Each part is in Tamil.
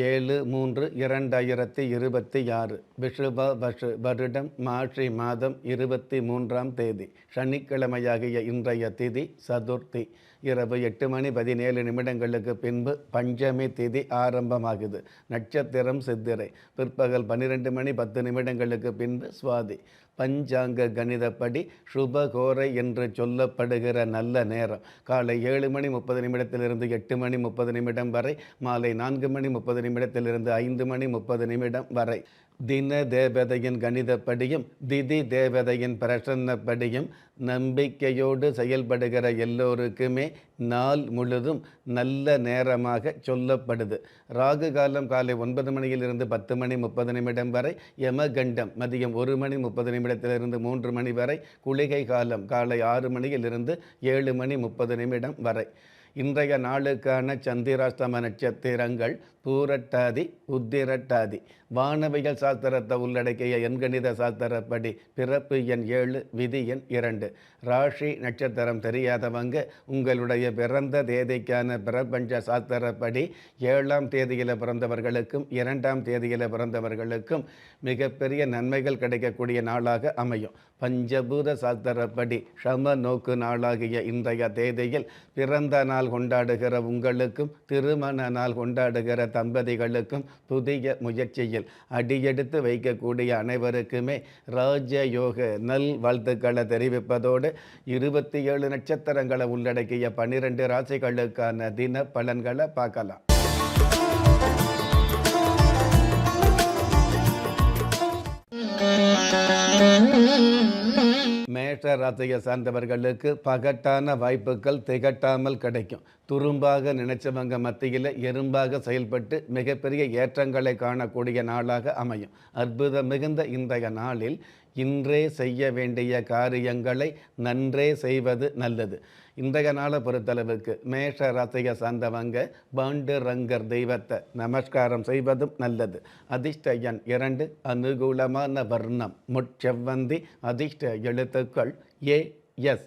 7/3/2026 விஷுப வஷு வருடம் மார்கழி மாதம் 23ஆம் தேதி சனிக்கிழமையாகிய இன்றைய திதி சதுர்த்தி. இரவு 8:17 பின்பு பஞ்சமி திதி ஆரம்பமாகுது. நட்சத்திரம் சித்திரை. பிற்பகல் 12:10 பின்பு சுவாதி. பஞ்சாங்க கணிதப்படி சுபகோரை என்று சொல்லப்படுகிற நல்ல நேரம் காலை 7:30 8:30 வரை, மாலை 4:30 5:30 வரை. தின தேவதையின் கணிதப்படியும் திதி தேவதையின் பிரசன்னப்படியும் நம்பிக்கையோடு செயல்படுகிற எல்லோருக்குமே நாள் முழுதும் நல்ல நேரமாக சொல்லப்படுது. ராகு காலம் காலை 9 10:30 வரை, யமகண்டம் மதியம் 1:30 3 வரை, குளிகை காலம் காலை 6 7:30 வரை. இன்றைய நாளுக்கான சந்திராஷ்டம நட்சத்திரங்கள் பூரட்டாதி, உத்திரட்டாதி. வானவியல் சாஸ்திரத்தை உள்ளடக்கிய எண்கணித சாஸ்திரப்படி பிறப்பு எண் 7, விதி எண் 2. ராசி நட்சத்திரம் தெரியாதவங்க உங்களுடைய பிறந்த தேதிக்கான பிரபஞ்ச சாஸ்திரப்படி 7ஆம் தேதியில் பிறந்தவர்களுக்கும் 2ஆம் தேதியில் பிறந்தவர்களுக்கும் மிகப்பெரிய நன்மைகள் கிடைக்கக்கூடிய நாளாக அமையும். பஞ்சபூத சாஸ்திரப்படி சம நோக்கு நாளாகிய இன்றைய தேதியில் பிறந்த நாள் கொண்டாடுகிற உங்களுக்கும் திருமண நாள் கொண்டாடுகிற தம்பதிகளுக்கும் புதிய முயற்சியில் அடியெடுத்து வைக்கக்கூடிய அனைவருக்குமே ராஜயோக நல் வாழ்த்துக்களை தெரிவிப்பதோடு 27 நட்சத்திரங்களை உள்ளடக்கிய 12 ராசிகளுக்கான தின பலன்களை பார்க்கலாம். மேஷ ராசியை சார்ந்தவர்களுக்கு பகட்டான வாய்ப்புகள் திகட்டாமல் கிடைக்கும். துரும்பாக நினைச்சவங்க மத்தியில் எறும்பாக செயல்பட்டு மிகப்பெரிய ஏற்றங்களை காணக்கூடிய நாளாக அமையும். அற்புதம் மிகுந்த இன்றைய நாளில் இன்றே செய்ய வேண்டிய காரியங்களை நன்றே செய்வது நல்லது. இன்றைய நாளை பொறுத்தளவுக்கு மேஷ ராசியை சார்ந்தவங்க பாண்டுரங்கர் தெய்வத்தை நமஸ்காரம் செய்வதும் நல்லது. அதிர்ஷ்ட எண் 2, அனுகூலமான வர்ணம் முட்செவ்வந்தி. அதிர்ஷ்ட எழுத்துக்கள் AS.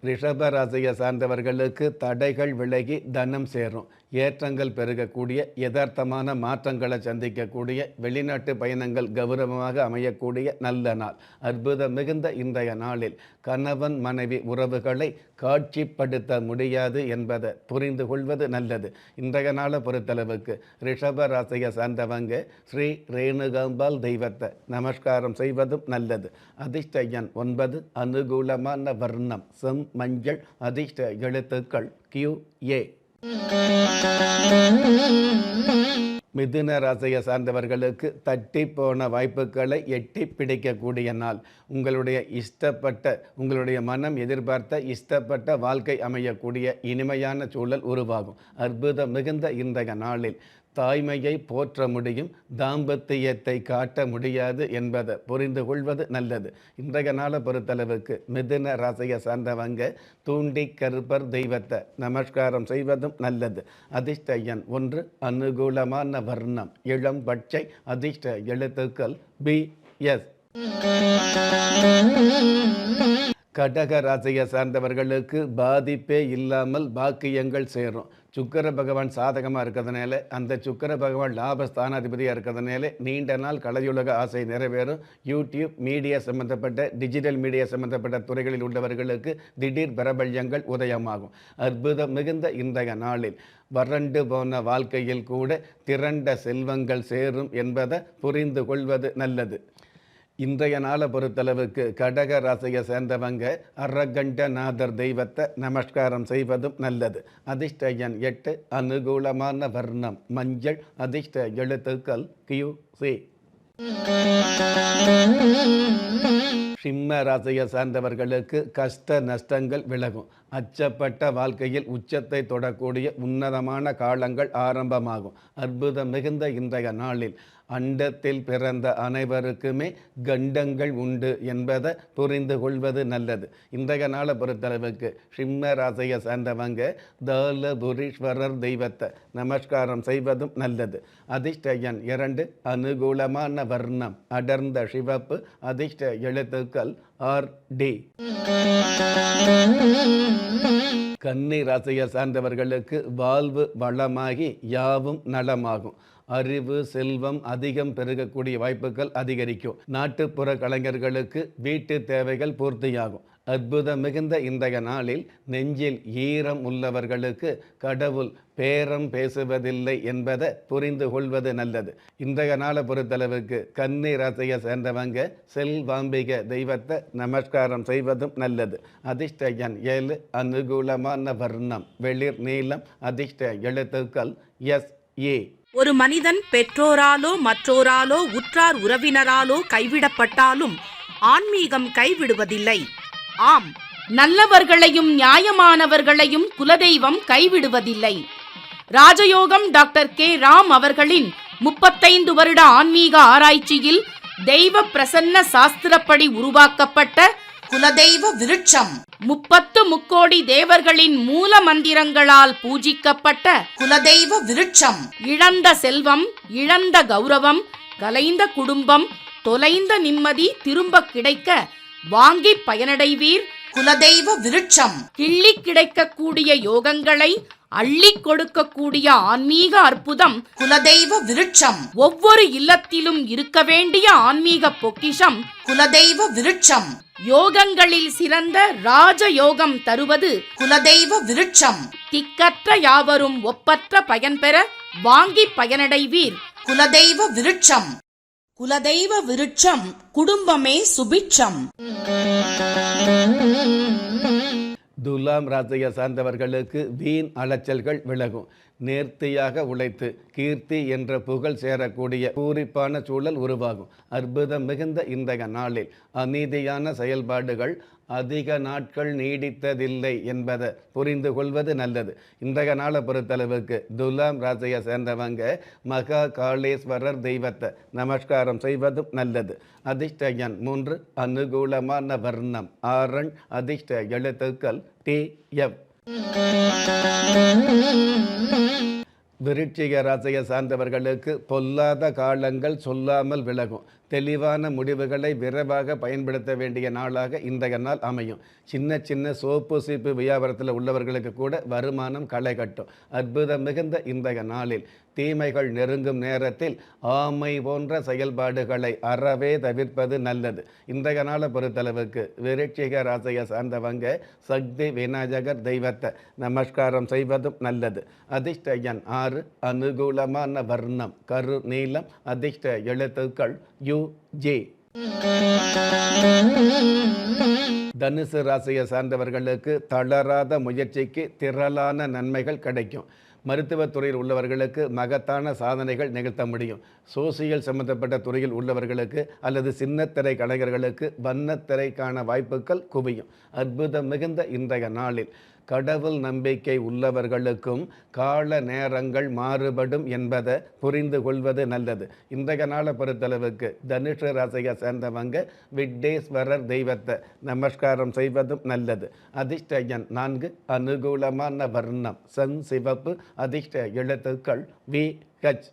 ரிஷப ராசியை சார்ந்தவர்களுக்கு தடைகள் விலகி தனம் சேரும். ஏற்றங்கள் பெருகக்கூடிய, யதார்த்தமான மாற்றங்களை சந்திக்கக்கூடிய, வெளிநாட்டு பயணங்கள் கௌரவமாக அமையக்கூடிய நல்ல நாள். அற்புதம் மிகுந்த இன்றைய நாளில் கணவன் மனைவி உறவுகளை காட்சிப்படுத்த முடியாது என்பதை புரிந்து கொள்வது நல்லது. இன்றைய நாளை பொறுத்தளவுக்கு ரிஷப ராசியை சார்ந்தவங்க ஸ்ரீ ரேணுகாம்பாள் தெய்வத்தை நமஸ்காரம் செய்வதும் நல்லது. அதிர்ஷ்ட எண் 9, அனுகூலமான வர்ணம் செம் மஞ்சள். அதிர்ஷ்ட எழுத்துக்கள் QA. மிதுன ராசியை சார்ந்தவர்களுக்கு தட்டி போன வாய்ப்புகளை எட்டி பிடிக்கக்கூடிய நாள். உங்களுடைய மனம் எதிர்பார்த்த இஷ்டப்பட்ட வாழ்க்கை அமையக்கூடிய இனிமையான சூழல் உருவாகும். அற்புதம் மிகுந்த இன்றைய நாளில் தாய்மையை போற்ற முடியும், தாம்பத்தியத்தை காட்ட முடியாது என்பதை புரிந்து கொள்வது நல்லது. இன்றைய நாளை பொறுத்தளவுக்கு மிதுன ராசியை சார்ந்தவங்க தூண்டி கருப்பர் தெய்வத்தை நமஸ்காரம் செய்வதும் நல்லது. அதிர்ஷ்ட எண் 1, அனுகூலமான வர்ணம் இளம் பச்சை. அதிர்ஷ்ட எழுத்துக்கள் BS. கடக ராசியை சார்ந்தவர்களுக்கு பாதிப்பே இல்லாமல் பாக்கியங்கள் சேரும். சுக்கிர பகவான் சாதகமாக இருக்கிறதுனால, அந்த சுக்கிர பகவான் லாபஸ்தானாதிபதியாக இருக்கிறதுனால நீண்ட நாள் கலையுலக ஆசை நிறைவேறும். யூடியூப் மீடியா சம்பந்தப்பட்ட டிஜிட்டல் மீடியா சம்பந்தப்பட்ட துறைகளில் உள்ளவர்களுக்கு திடீர் பிரபல்யங்கள் உதயமாகும். அற்புதம் மிகுந்த இன்றைய நாளில் வறண்டு போன வாழ்க்கையில் கூட திரண்ட செல்வங்கள் சேரும் என்பதை புரிந்து கொள்வது நல்லது. இன்றைய நாளை பொறுத்தளவுக்கு கடக ராசியை சேர்ந்தவங்க அரகண்டநாதர் தெய்வத்தை நமஸ்காரம் செய்வதும் நல்லது. அதிர்ஷ்ட எண் 8, அனுகூலமான வர்ணம் மஞ்சள். அதிர்ஷ்ட எழுத்துக்கள் QC. சிம்ம ராசியை சார்ந்தவர்களுக்கு கஷ்ட நஷ்டங்கள் விலகும். அச்சப்பட்ட வாழ்க்கையில் உச்சத்தை தொடக்கூடிய உன்னதமான காலங்கள் ஆரம்பமாகும். அற்புதம் மிகுந்த இன்றைய நாளில் அண்டத்தில் பிறந்த அனைவருக்குமே கண்டங்கள் உண்டு என்பதை புரிந்து கொள்வது நல்லது. இன்றைய நாளை பொறுத்தளவுக்கு சிம்ம ராசியை சார்ந்தவங்க தாலபுரீஸ்வரர் தெய்வத்தை நமஸ்காரம் செய்வதும் நல்லது. அதிர்ஷ்ட எண் 2, அனுகூலமான வர்ணம் அடர்ந்த சிவப்பு. அதிர்ஷ்ட எழுத்துக்கள் RD. கன்னி ராசியை சார்ந்தவர்களுக்கு வாழ்வு வளமாகி யாவும் நலமாகும். அறிவு செல்வம் அதிகம் பெருகக்கூடிய வாய்ப்புகள் அதிகரிக்கும். நாட்டுப்புற கலைஞர்களுக்கு வீட்டு தேவைகள் பூர்த்தியாகும். அற்புதம் மிகுந்த இன்றைய நாளில் நெஞ்சில் ஈரம் உள்ளவர்களுக்கு கடவுள் பேரம் பேசுவதில்லை என்பதை புரிந்து கொள்வது நல்லது. இன்றைய நாளை பொறுத்தளவுக்கு கன்னி ராசியை சேர்ந்தவங்க செல்வாம்பிக தெய்வத்தை நமஸ்காரம் செய்வதும் நல்லது. அதிர்ஷ்ட எண் 7, அனுகூலமான வர்ணம் வெளிர் நீலம், அதிர்ஷ்ட எழுத்துக்கள் SE. ஒரு மனிதன் பெற்றோராலோ மற்றோராலோ உற்றார் உறவினராலோ கைவிடப்பட்டாலும் ஆன்மீகம் கைவிடுவதில்லை. ஆம், நல்லவர்களையும் நியாயமானவர்களையும் குலதெய்வம் கைவிடுவதில்லை. ராஜயோகம் டாக்டர் கே. ராம் அவர்களின் 35 வருட ஆன்மீக ஆராய்ச்சியில் தெய்வ பிரசன்ன சாஸ்திரப்படி உருவாக்கப்பட்ட குலதெய்வ விருட்சம், 30 முக்கோடி தேவர்களின் மூல மந்திரங்களால் பூஜிக்கப்பட்ட குலதெய்வ விருட்சம். இழந்த செல்வம், இழந்த கௌரவம், கலைந்த குடும்பம், தொலைந்த நிம்மதி திரும்ப கிடைக்க வாங்கி பயனடைவீர். குலதெய்வ விருட்சம் கிள்ளி கிடைக்கக்கூடிய யோகங்களை அள்ளி கொடுக்கக்கூடிய ஆன்மீக அற்புதம் குலதெய்வ விருட்சம். ஒவ்வொரு இல்லத்திலும் இருக்க வேண்டிய ஆன்மீக பொக்கிஷம் குலதெய்வ விருட்சம். யோகங்களில் சிறந்த ராஜயோகம் தருவது குலதெய்வ விருட்சம். திக்கற்ற யாவரும் ஒப்பற்ற பயன் பெற வாங்கி பயனடைவீர். குலதெய்வ விருட்சம். குலதெய்வ விருட்சம் குடும்பமே சுபிட்சம். துலாம் ராசியை சார்ந்தவர்களுக்கு வீண் அலைச்சல்கள் விலகும். நேர்த்தியாக உழைத்து கீர்த்தி என்ற புகழ் சேரக்கூடிய பூரிப்பான சூழல் உருவாகும். அற்புதம் மிகுந்த இன்றைய நாளில் அநீதியான செயல்பாடுகள் அதிக நாட்கள் நீடித்ததில்லை என்பதை புரிந்து கொள்வது நல்லது. இன்றைய நாளை பொறுத்தளவுக்கு துலாம் ராசியை சேர்ந்தவங்க மகா காளேஸ்வரர் தெய்வத்தை நமஸ்காரம் செய்வதும் நல்லது. அதிர்ஷ்ட எண் 3, அனுகூலமான வர்ணம் ஆரன், அதிர்ஷ்ட எழுத்துக்கள் TF. விருச்சிக ராசியை சார்ந்தவர்களுக்கு பொல்லாத காலங்கள் சொல்லாமல் விலகும். தெளிவான முடிவுகளை விரைவாக பயன்படுத்த வேண்டிய நாளாக இன்றைய நாள் அமையும். சின்ன சின்ன சோப்பு சீப்பு வியாபாரத்தில் உள்ளவர்களுக்கு கூட வருமானம் களை கட்டும். அற்புதம் மிகுந்த இன்றைய நாளில் தீமைகள் நெருங்கும் நேரத்தில் ஆமை போன்ற செயல்பாடுகளை அறவே தவிர்ப்பது நல்லது. இன்றைய நாளை பொறுத்தளவுக்கு விருச்சிக ராசியை சார்ந்தவங்க சக்தி விநாயகர் தெய்வத்தை நமஸ்காரம் செய்வதும் நல்லது. அதிர்ஷ்ட எண் 6, அனுகூலமான வர்ணம் கரு நீலம், அதிர்ஷ்ட எழுத்துக்கள் UG. தனுசு ராசியை சார்ந்தவர்களுக்கு தளராத முயற்சிக்கு திரளான நன்மைகள் கிடைக்கும். மருத்துவத்துறையில் உள்ளவர்களுக்கு மகத்தான சாதனைகள் நிகழ்த்த முடியும். சோசியல் சம்பந்தப்பட்ட துறையில் உள்ளவர்களுக்கு அல்லது சின்னத்திரை கலைஞர்களுக்கு வண்ணத்திரைக்கான வாய்ப்புகள் குவியும். அற்புதம் மிகுந்த இன்றைய நாளில் கடவுள் நம்பிக்கை உள்ளவர்களுக்கும் கால நேரங்கள் மாறுபடும் என்பதை புரிந்து கொள்வது நல்லது. இன்றைய நாளை பொறுத்தளவுக்கு தனுஷ ராசியை சேர்ந்தவங்க விக்னேஸ்வரர் தெய்வத்தை நமஸ்காரம் செய்வதும் நல்லது. அதிர்ஷ்ட எண் 4, அனுகூலமான வர்ணம் சென் சிவப்பு, அதிர்ஷ்ட எழுத்துக்கள் VH.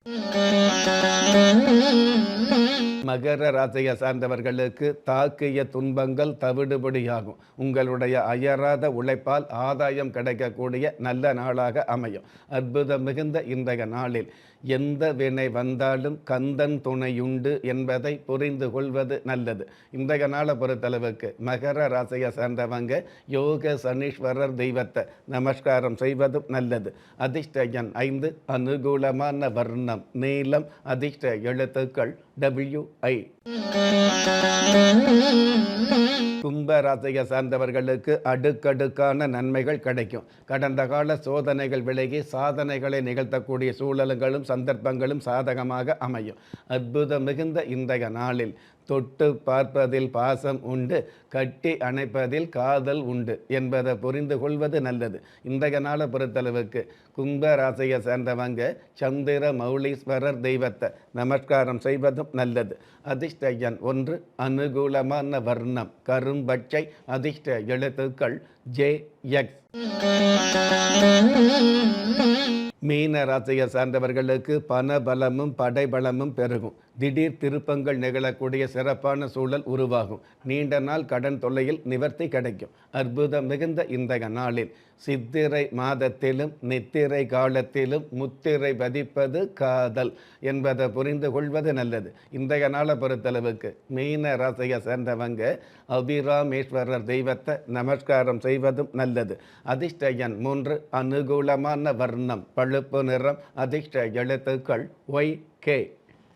மகர ராசியை சார்ந்தவர்களுக்கு தாக்கிய துன்பங்கள் தவிடுபடியாகும். உங்களுடைய அயராத உழைப்பால் ஆதாயம் கிடைக்கக்கூடிய நல்ல நாளாக அமையும். அற்புதம் மிகுந்த இன்றைய நாளில் எந்த வினை வந்தாலும் கந்தன் துணையுண்டு என்பதை புரிந்து கொள்வது நல்லது. இன்றைய நாளை பொறுத்தளவுக்கு மகர ராசியை சேர்ந்தவங்க யோக சனீஸ்வரர் தெய்வத்தை நமஸ்காரம் செய்வதும் நல்லது. அதிர்ஷ்ட எண் 5, அனுகூலமான வர்ணம் நீலம், அதிர்ஷ்ட எழுத்துக்கள் WI. கும்ப ராசியை சார்ந்தவர்களுக்கு அடுக்கடுக்கான நன்மைகள் கிடைக்கும். கடந்த கால சோதனைகள் விலகி சாதனைகளை நிகழ்த்தக்கூடிய சூழல்களும் சந்தர்ப்பங்களும் சாதகமாக அமையும். அற்புதம் மிகுந்த இன்றைய நாளில் தொட்டு பார்ப்பதில் பாசம் உண்டு, கட்டி அணைப்பதில் காதல் உண்டு என்பதை புரிந்து கொள்வது நல்லது. இன்றைய நாளை பொறுத்தளவுக்கு கும்ப ராசியை சேர்ந்தவங்க சந்திர மௌலீஸ்வரர் தெய்வத்தை நமஸ்காரம் செய்வதும் நல்லது. அதிர்ஷ்ட எண் 1, அனுகூலமான வர்ணம் கரும்பச்சை, அதிர்ஷ்ட எழுத்துக்கள் JX. மீன ராசியை சார்ந்தவர்களுக்கு பணபலமும் படைபலமும் பெருகும். திடீர் திருப்பங்கள் நிகழக்கூடிய சிறப்பான சூழல் உருவாகும். நீண்ட நாள் கடன் தொல்லையில் நிவர்த்தி கிடைக்கும். அற்புதம் மிகுந்த இன்றைய நாளில் சித்திரை மாதத்திலும் நித்திரை காலத்திலும் முத்திரை பதிப்பது காதல் என்பதை புரிந்து கொள்வது நல்லது. இன்றைய நாளை பொறுத்தளவுக்கு மீன ராசியை சேர்ந்தவங்க அபிராமேஸ்வரர் தெய்வத்தை நமஸ்காரம் செய்வதும் நல்லது. அதிர்ஷ்ட எண் 3, அனுகூலமான வர்ணம் பழுப்பு நிறம், அதிர்ஷ்ட எழுத்துக்கள் YK.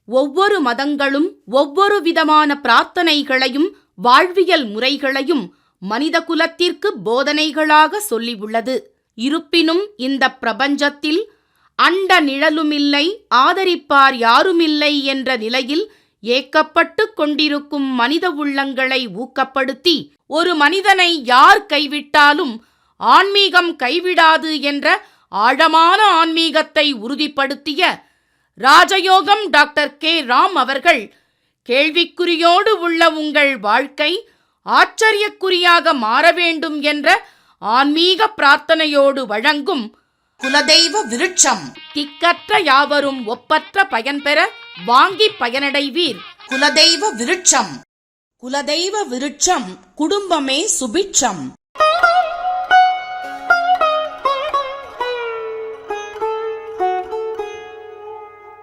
ஒவ்வொரு மதங்களும் ஒவ்வொரு விதமான பிரார்த்தனைகளையும் வாழ்வியல் முறைகளையும் மனித குலத்திற்கு போதனைகளாக சொல்லியுள்ளது. இருப்பினும் இந்த பிரபஞ்சத்தில் அண்ட நிழலுமில்லை, ஆதரிப்பார் யாருமில்லை என்ற நிலையில் ஏக்கப்பட்டு கொண்டிருக்கும் மனித உள்ளங்களை ஊக்கப்படுத்தி ஒரு மனிதனை யார் கைவிட்டாலும் ஆன்மீகம் கைவிடாது என்ற ஆழமான ஆன்மீகத்தை உறுதிப்படுத்திய ராஜயோகம் டாக்டர் K. ராம் அவர்கள் கேள்விக்குறியோடு உள்ள உங்கள் வாழ்க்கை ஆச்சரியக்குறியாக மாற வேண்டும் என்ற ஆன்மீக பிரார்த்தனையோடு வழங்கும் குலதெய்வ விருட்சம். திக்கற்ற யாவரும் ஒப்பற்ற பயன்பெற வாங்கி பயனடைவீர். குலதெய்வ விருட்சம். குலதெய்வ விருட்சம் குடும்பமே சுபிட்சம்.